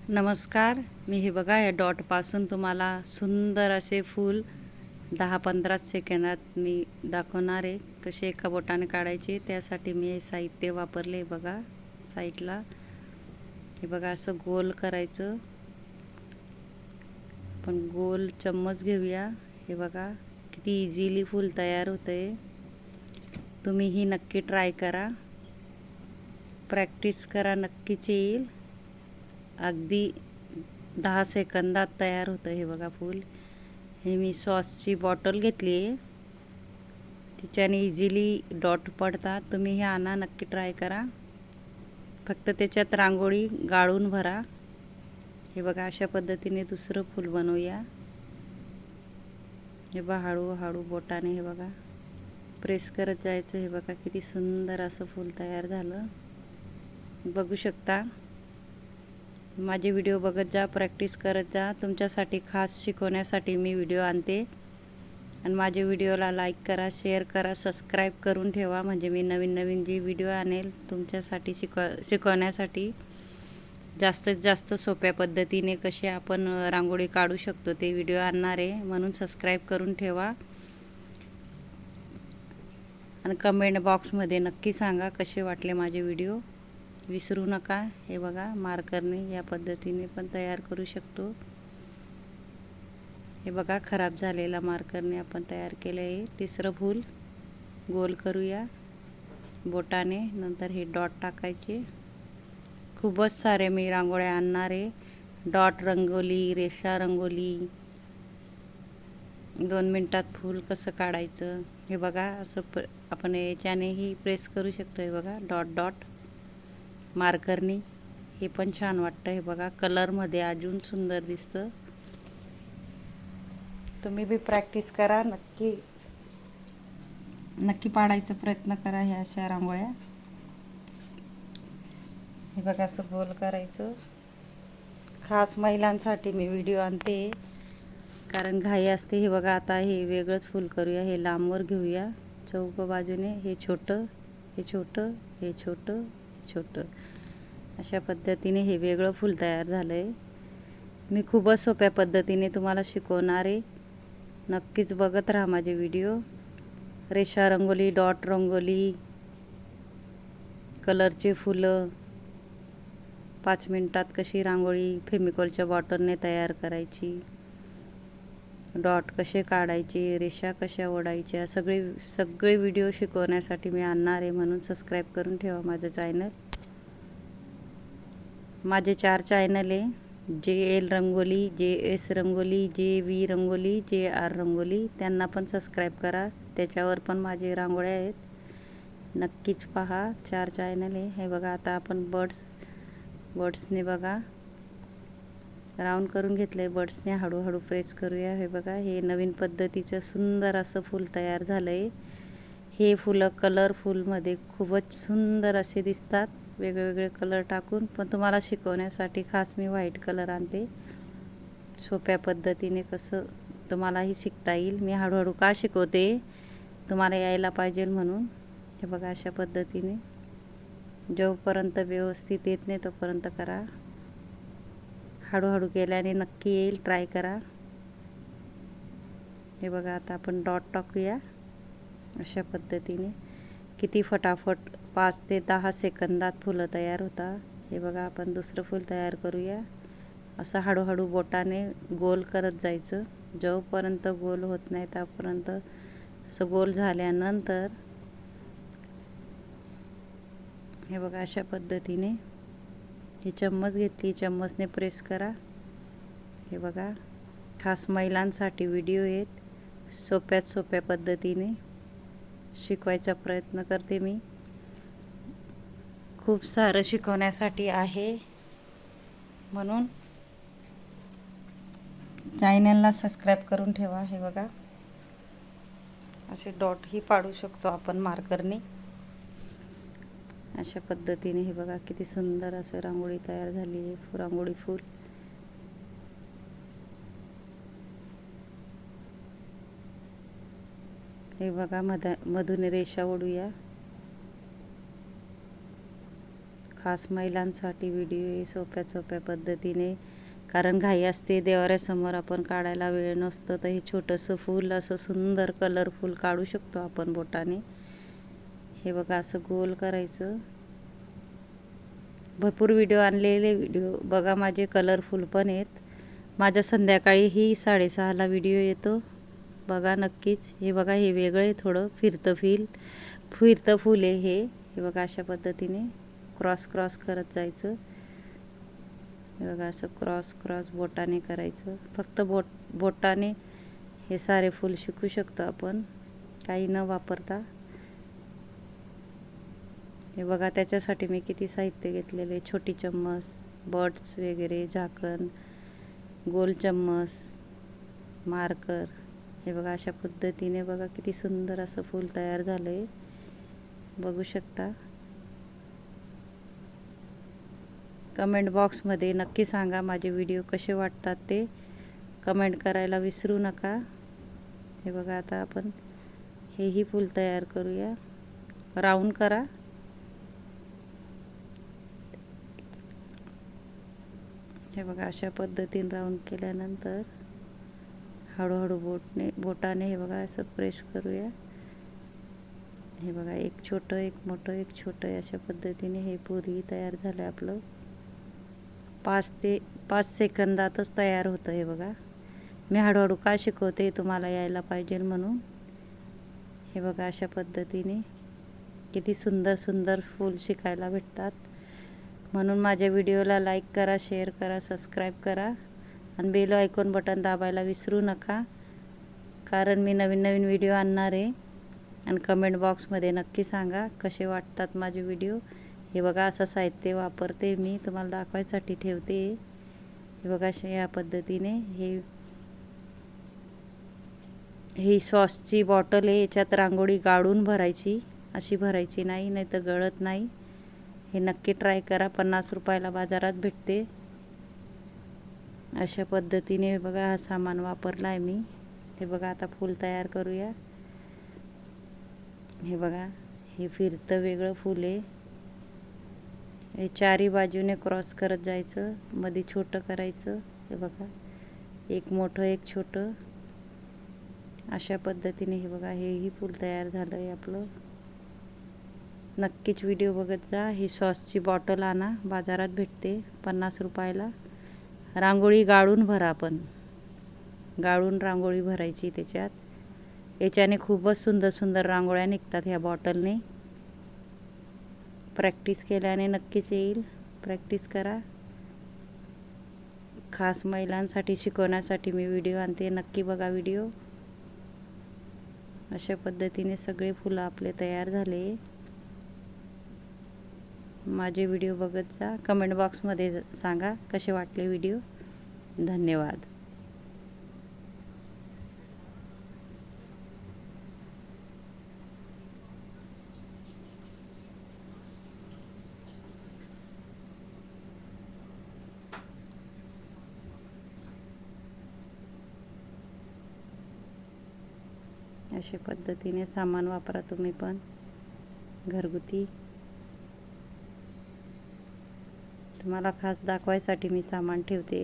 नमस्कार. मी हे बघा या डॉटपासून तुम्हाला सुंदर असे फूल 10-15 सेकंदात मी दाखवणार आहे कसे एका बोटाने काढायचे. त्यासाठी मी हे साहित्य वापरले बघा साईडला. हे बघा असं गोल करायचं. पण गोल चम्मच घेऊया. हे बघा किती इझिली फूल तयार होतंय. तुम्हीही नक्की ट्राय करा, प्रॅक्टिस करा, नक्कीच येईल. अगदी 10 सेकंदात तयार होतं. हे बघा फूल. हे मी सॉसची बॉटल घेतली आहे, तिच्याने इझिली डॉट पडतात. तुम्ही हे आणा, नक्की ट्राय करा. फक्त त्याच्यात रांगोळी गाळून भरा. हे बघा अशा पद्धतीने दुसरं फूल बनवूया. हे बघा हळूहळू बोटाने हे बघा प्रेस करत जायचं. हे बघा किती सुंदर असं फूल तयार झालं. बघू शकता. माझे व्हिडिओ बघत जा, प्रॅक्टिस करत जा. तुमच्यासाठी खास शिकवण्यासाठी मी व्हिडिओ आणते. आणि माझे व्हिडिओला लाईक करा, शेअर करा, सबस्क्राईब करून ठेवा. म्हणजे मी नवीन नवीन जी व्हिडिओ आणेल तुमच्यासाठी शिकवण्यासाठी जास्तीत जास्त सोप्या पद्धतीने कसे आपण रांगोळी काढू शकतो ते व्हिडिओ आणणार आहे. म्हणून सबस्क्राईब करून ठेवा. आणि कमेंट बॉक्समध्ये नक्की सांगा कसे वाटले माझे व्हिडिओ. विसरू नका. हे बघा मार्करने या पद्धतीने पण तयार करू शकतो. हे बघा खराब झालेला मार्करने आपण तयार केले आहे. तिसरं फूल गोल करूया बोटाने. नंतर हे डॉट टाकायचे. खूपच सारे मी रांगोळ्या आणणार आहे. डॉट रंगोली, रेषा रंगोली. 2 मिनिटात फूल कसं काढायचं हे बघा. असं आपण याच्यानेही प्रेस करू शकतो. हे बघा डॉट डॉट मार्करनी. हे पण छान वाटतं. हे बघा कलरमध्ये अजून सुंदर दिसतं. तुम्ही बी प्रॅक्टिस करा, नक्की नक्की पाडायचा प्रयत्न करा ह्या अशा रांगोळ्या. हे बघा असं गोल करायचं. खास महिलांसाठी मी व्हिडिओ आणते, कारण घाई असते. हे बघा आता हे वेगळंच फूल करूया. हे लांबवर घेऊया चौक बाजूने. हे छोटं, हे छोटं, हे छोटं, हे छोटं. अशा पद्धतीने हे वेगळं फूल तयार झालं आहे. मी खूपच सोप्या पद्धतीने तुम्हाला शिकवणार आहे. नक्कीच बघत राहा माझे व्हिडिओ. रेषा रंगोली, डॉट रंगोली, कलरचे फुलं, 5 मिनिटात कशी रांगोळी फेविकॉलच्या बॉटलने तयार करायची, डॉट कसे काढायचे, रेषा कशा ओढायच्या, सगळे व्हिडिओ शिकवण्यासाठी मी आणणार आहे. म्हणून सबस्क्राईब करून ठेवा माझं चॅनल. माझे 4 चॅनल आहे. JL rangoli, JS rangoli, JV rangoli, JR rangoli. त्यांना पण सबस्क्राईब करा. त्याच्यावर पण माझे रांगोळ्या आहेत. नक्कीच पहा. 4 चॅनल आहे. हे बघा आता आपण बर्ड्सने बघा राऊंड करून घेतले. बर्ड्सने हळूहळू प्रेस करूया. हे बघा हे नवीन पद्धतीचं सुंदर असं फूल तयार झालं आहे. हे फुलं कलरफुलमध्ये खूपच सुंदर असे दिसतात, वेगवेगळे कलर टाकून. पण तुम्हाला शिकवण्यासाठी खास मी व्हाईट कलर आणते. सोप्या पद्धतीने कसं तुम्हालाही शिकता येईल. मी हळूहळू का शिकवते, तुम्हाला यायला पाहिजे म्हणून. हे बघा अशा पद्धतीने जोपर्यंत व्यवस्थित येत नाही तोपर्यंत करा. हळूहळू केल्याने नक्की येईल. ट्राय करा. हे बघा आता आपण डॉट टाकूया अशा पद्धतीने. किती फटाफट 5 ते 10 सेकंदात फुलं तयार होतात. हे बघा आपण दुसरं फूल तयार करूया. असं हळूहळू बोटाने गोल करत जायचं. जोपर्यंत गोल होत नाही तोपर्यंत. असं गोल झाल्यानंतर हे बघा अशा पद्धतीने ही चम्मच घेतली, चम्मचने प्रेस करा. हे बघा खास महिलांसाठी व्हिडिओ आहेत. सोप्यात सोप्या पद्धतीने शिकवायचा प्रयत्न करते मी. खूप सारं शिकवण्यासाठी आहे, म्हणून चॅनलला सबस्क्राईब करून ठेवा. हे बघा असे डॉटही पाडू शकतो आपण मार्करने अशा पद्धतीने. हे बघा किती सुंदर असं रांगोळी तयार झाली आहे. रांगोळी फूल. हे बघा मधून रेषा ओढूया. खास महिलांसाठी व्हिडिओ आहे, सोप्या पद्धतीने. कारण घाई असते, देवाऱ्यासमोर आपण काढायला वेळ नसतं, तर हे छोटंसं फूल असं सुंदर कलरफुल काढू शकतो आपण बोटाने. हे बघा असं गोल करायचं. भरपूर व्हिडिओ आणलेले व्हिडिओ बघा माझे कलरफुल पण आहेत. माझ्या संध्याकाळीही 6:30ला व्हिडिओ येतो, बघा नक्कीच. हे बघा हे वेगळं आहे, थोडं फिरतं फूल आहे हे. हे बघा अशा पद्धतीने क्रॉस करत जायचं. हे बघा असं क्रॉस बोटाने करायचं. फक्त बोटाने हे सारे फूल शिकू शकतो आपण, काही न वापरता. हे बघा त्याच्यासाठी मी किती साहित्य घेतलेले. छोटी चम्मच, बड्स वगैरे, झाकण, गोल चम्मच, मार्कर. हे बघा अशा पद्धतीने बघा किती सुंदर असं फूल तयार झालं आहे, बघू शकता. कमेंट बॉक्समध्ये नक्की सांगा माझे व्हिडिओ कसे वाटतात ते कमेंट करायला विसरू नका. हे बघा आता आपण हेही फूल तयार करूया. राऊंड करा. हे बघा अशा पद्धतीने राऊंड केल्यानंतर हळूहळू बोटाने हे बघा असं प्रेस करूया. हे बघा एक छोटं एक मोठं एक छोटं, अशा पद्धतीने हे पुरी तयार झालं आपलं. 5 सेकंदातच तयार होतं. हे बघा मी हळूहळू का शिकवते, तुम्हाला यायला पाहिजे म्हणून. हे बघा अशा पद्धतीने किती सुंदर फूल शिकायला भेटतात. म्हणून माझ्या व्हिडिओला लाईक करा, शेअर करा, सबस्क्राईब करा आणि बेल आयकॉन बटन दाबायला विसरू नका. कारण मी नवीन व्हिडिओ आणणार आहे. आणि कमेंट बॉक्समध्ये नक्की सांगा कसे वाटतात माझे व्हिडिओ. हे बघा असं साहित्य वापरते मी, तुम्हाला दाखवायसाठी ठेवते. हे बघा अशा या पद्धतीने ही सॉसची बॉटल आहे. याच्यात रांगोळी गाळून भरायची, अशी भरायची नाही, नाही तर गळत नाही. हे नक्की ट्राय करा. 50 रुपयाला बाजारात भेटते. अशा पद्धतीने बघा हा सामान वापरला आहे मी. हे बघा आता फूल तयार करूया. हे बघा हे फिरतं वेगळं फूल आहे. हे चारी बाजूने क्रॉस करत जायचं, मध्ये छोटं करायचं. हे बघा एक मोठं एक छोटं, अशा पद्धतीने. हे बघा हेही फूल तयार झालं आहे आपलं. नक्कीच व्हिडिओ बघत जा. ही सॉसची बॉटल आणा, बाजारात भेटते 50 रुपयाला. रांगोळी गाळून भरा, आपण गाळून रांगोळी भरायची त्याच्यात. याच्याने खूपच सुंदर रांगोळ्या निघतात ह्या बॉटलने. प्रॅक्टिस केल्याने नक्कीच येईल. प्रॅक्टिस करा. खास महिलांसाठी शिकवण्यासाठी मी व्हिडिओ आणते, नक्की बघा व्हिडिओ. अशा पद्धतीने सगळे फुलं आपले तयार झाले. माझे व्हिडिओ बघत जा. कमेंट बॉक्समध्ये सांगा कसे वाटले व्हिडिओ. धन्यवाद. अशा पद्धतीने सामान वापरा तुम्ही पण घरगुती. तुम्हाला खास दाखवायसाठी मी सामान ठेवते.